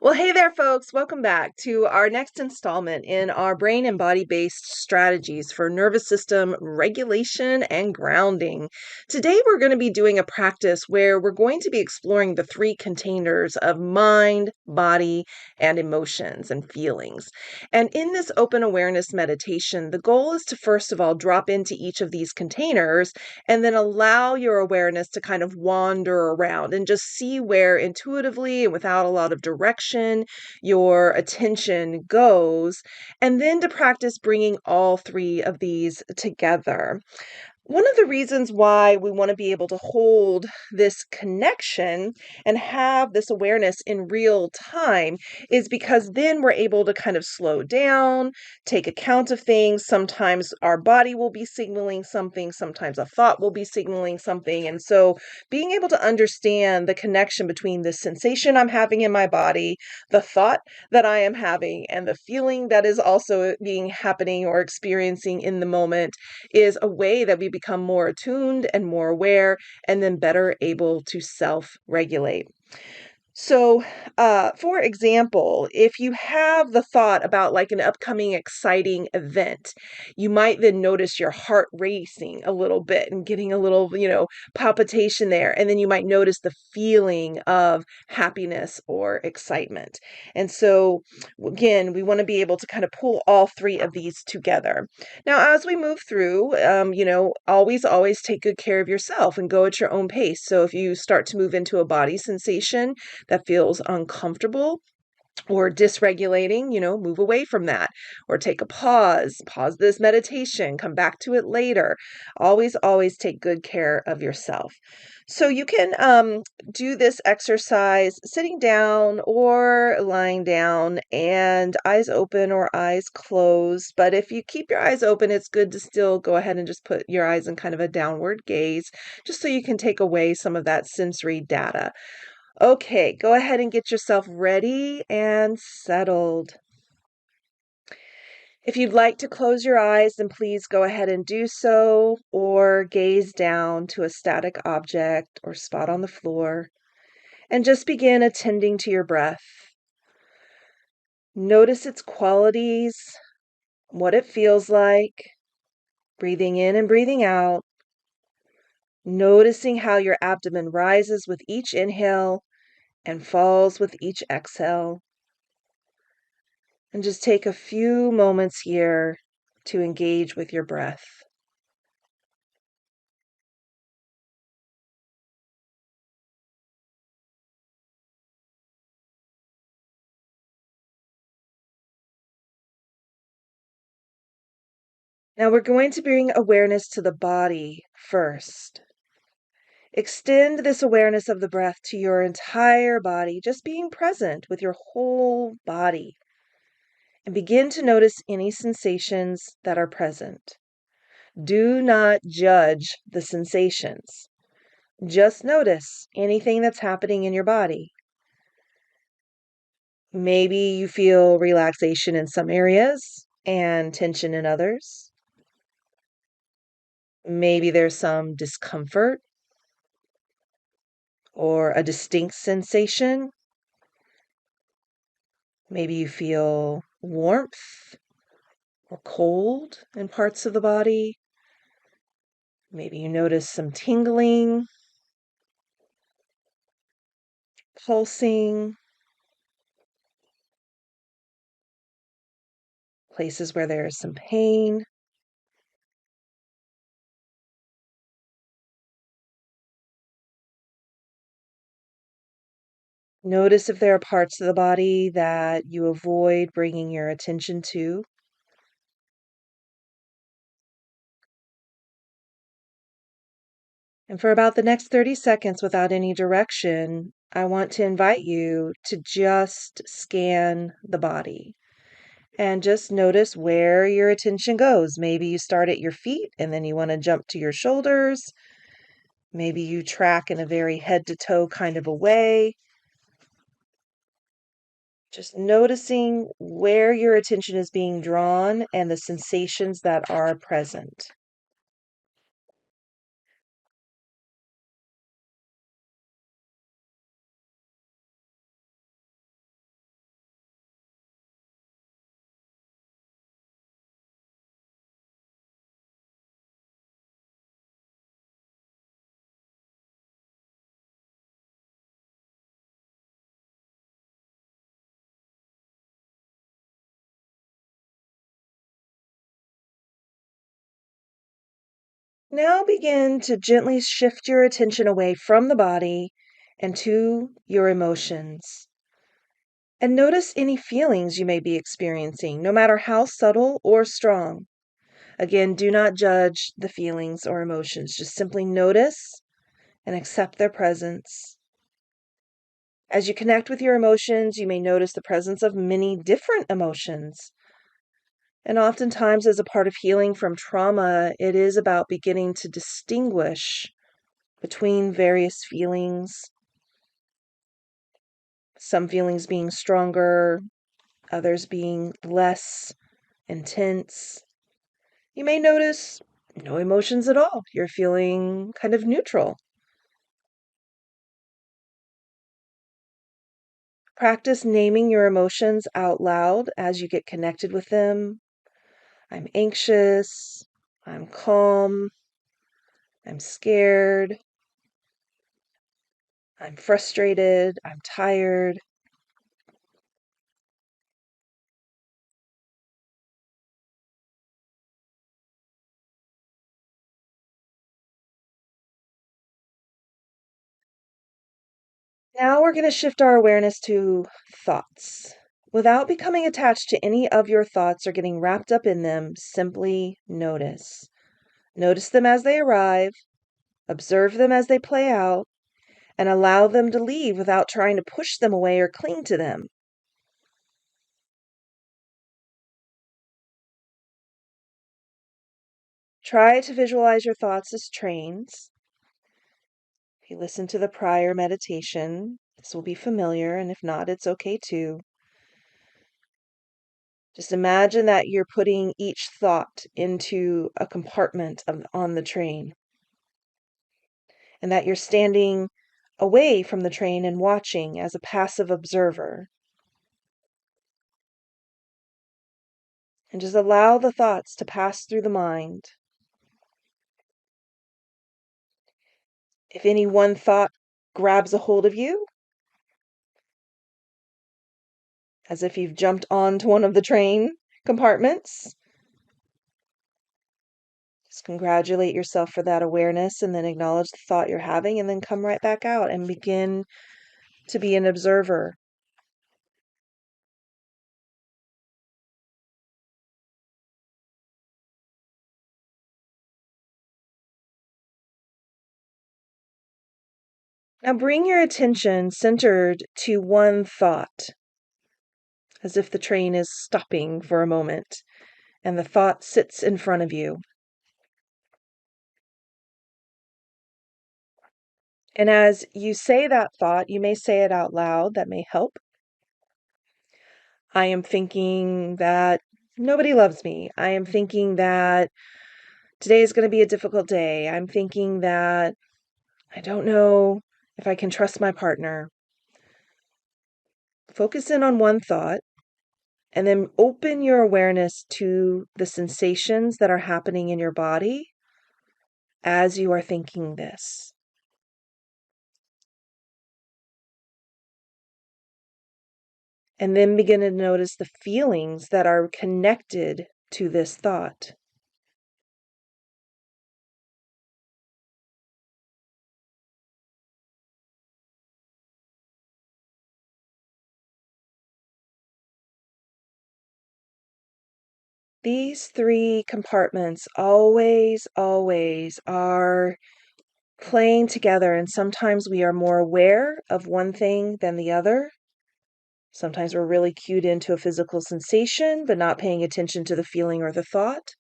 Well, hey there, folks. Welcome back to our next installment in our brain and body based strategies for nervous system regulation and grounding. Today, we're going to be doing a practice where we're going to be exploring the three containers of mind, body, and emotions and feelings. And in this open awareness meditation, the goal is to first of all drop into each of these containers and then allow your awareness to kind of wander around and just see where intuitively and without a lot of direction your attention goes, and then to practice bringing all three of these together. One of the reasons why we want to be able to hold this connection and have this awareness in real time is because then we're able to kind of slow down, take account of things. Sometimes our body will be signaling something, sometimes a thought will be signaling something. And so being able to understand the connection between the sensation I'm having in my body, the thought that I am having, and the feeling that is also being happening or experiencing in the moment is a way that we become more attuned and more aware and then better able to self-regulate. So, for example, if you have the thought about like an upcoming exciting event, you might then notice your heart racing a little bit and getting a little, palpitation there. And then you might notice the feeling of happiness or excitement. And so, again, we want to be able to kind of pull all three of these together. Now, as we move through, always take good care of yourself and go at your own pace. So, if you start to move into a body sensation, that feels uncomfortable or dysregulating, move away from that or take a pause this meditation, come back to it later. Always take good care of yourself. So you can do this exercise sitting down or lying down and eyes open or eyes closed. But if you keep your eyes open, it's good to still go ahead and just put your eyes in kind of a downward gaze, just so you can take away some of that sensory data. Okay, go ahead and get yourself ready and settled. If you'd like to close your eyes, then please go ahead and do so, or gaze down to a static object or spot on the floor, and just begin attending to your breath. Notice its qualities, what it feels like, breathing in and breathing out, noticing how your abdomen rises with each inhale and falls with each exhale. And just take a few moments here to engage with your breath. Now we're going to bring awareness to the body first. Extend this awareness of the breath to your entire body, just being present with your whole body. And begin to notice any sensations that are present. Do not judge the sensations. Just notice anything that's happening in your body. Maybe you feel relaxation in some areas and tension in others. Maybe there's some discomfort or a distinct sensation. Maybe you feel warmth or cold in parts of the body. Maybe you notice some tingling, pulsing, places where there is some pain. Notice if there are parts of the body that you avoid bringing your attention to. And for about the next 30 seconds, without any direction, I want to invite you to just scan the body and just notice where your attention goes. Maybe you start at your feet and then you want to jump to your shoulders. Maybe you track in a very head to toe kind of a way. Just noticing where your attention is being drawn and the sensations that are present. Now begin to gently shift your attention away from the body and to your emotions. And notice any feelings you may be experiencing, no matter how subtle or strong. Again, do not judge the feelings or emotions. Just simply notice and accept their presence. As you connect with your emotions, you may notice the presence of many different emotions. And oftentimes, as a part of healing from trauma, it is about beginning to distinguish between various feelings, some feelings being stronger, others being less intense. You may notice no emotions at all. You're feeling kind of neutral. Practice naming your emotions out loud as you get connected with them. I'm anxious. I'm calm. I'm scared. I'm frustrated. I'm tired. Now we're going to shift our awareness to thoughts. Without becoming attached to any of your thoughts or getting wrapped up in them, simply notice. Notice them as they arrive, observe them as they play out, and allow them to leave without trying to push them away or cling to them. Try to visualize your thoughts as trains. If you listen to the prior meditation, this will be familiar, and if not, it's okay too. Just imagine that you're putting each thought into a compartment on the train, and that you're standing away from the train and watching as a passive observer. And just allow the thoughts to pass through the mind. If any one thought grabs a hold of you, as if you've jumped onto one of the train compartments, just congratulate yourself for that awareness and then acknowledge the thought you're having and then come right back out and begin to be an observer. Now bring your attention centered to one thought, as if the train is stopping for a moment and the thought sits in front of you. And as you say that thought, you may say it out loud. That may help. I am thinking that nobody loves me. I am thinking that today is going to be a difficult day. I'm thinking that I don't know if I can trust my partner. Focus in on one thought and then open your awareness to the sensations that are happening in your body as you are thinking this. And then begin to notice the feelings that are connected to this thought. These three compartments always are playing together, and sometimes we are more aware of one thing than the other. Sometimes we're really cued into a physical sensation, but not paying attention to the feeling or the thought.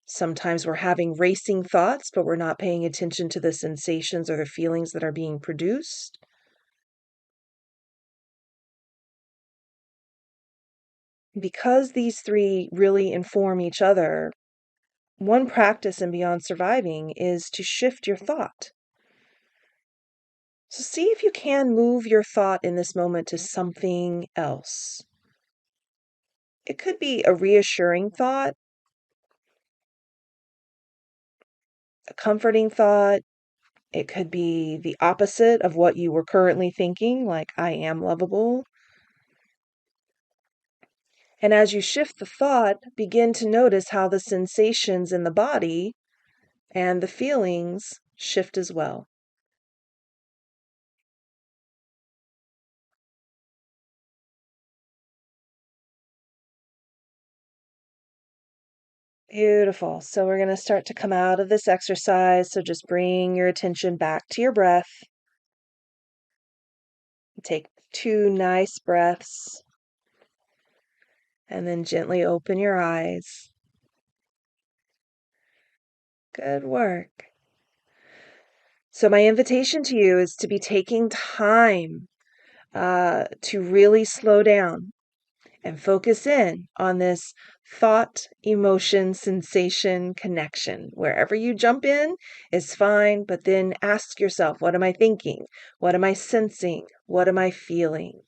Sometimes we're having racing thoughts, but we're not paying attention to the sensations or the feelings that are being produced. Because these three really inform each other, one practice in Beyond Surviving is to shift your thought. So see if you can move your thought in this moment to something else. It could be a reassuring thought, a comforting thought. It could be the opposite of what you were currently thinking, like, I am lovable. And as you shift the thought, begin to notice how the sensations in the body and the feelings shift as well. Beautiful. So we're going to start to come out of this exercise. So just bring your attention back to your breath. Take 2 nice breaths and then gently open your eyes. Good work. So my invitation to you is to be taking time to really slow down and focus in on this thought, emotion, sensation connection. Wherever you jump in is fine, but then ask yourself, what am I thinking? What am I sensing? What am I feeling?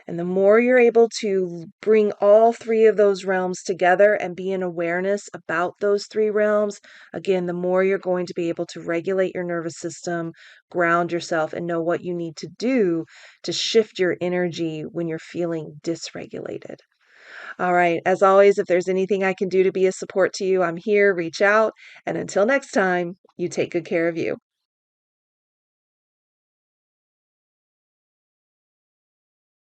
And the more you're able to bring all three of those realms together and be in awareness about those three realms, again, the more you're going to be able to regulate your nervous system, ground yourself, and know what you need to do to shift your energy when you're feeling dysregulated. All right. As always, if there's anything I can do to be a support to you, I'm here. Reach out. And until next time, you take good care of you.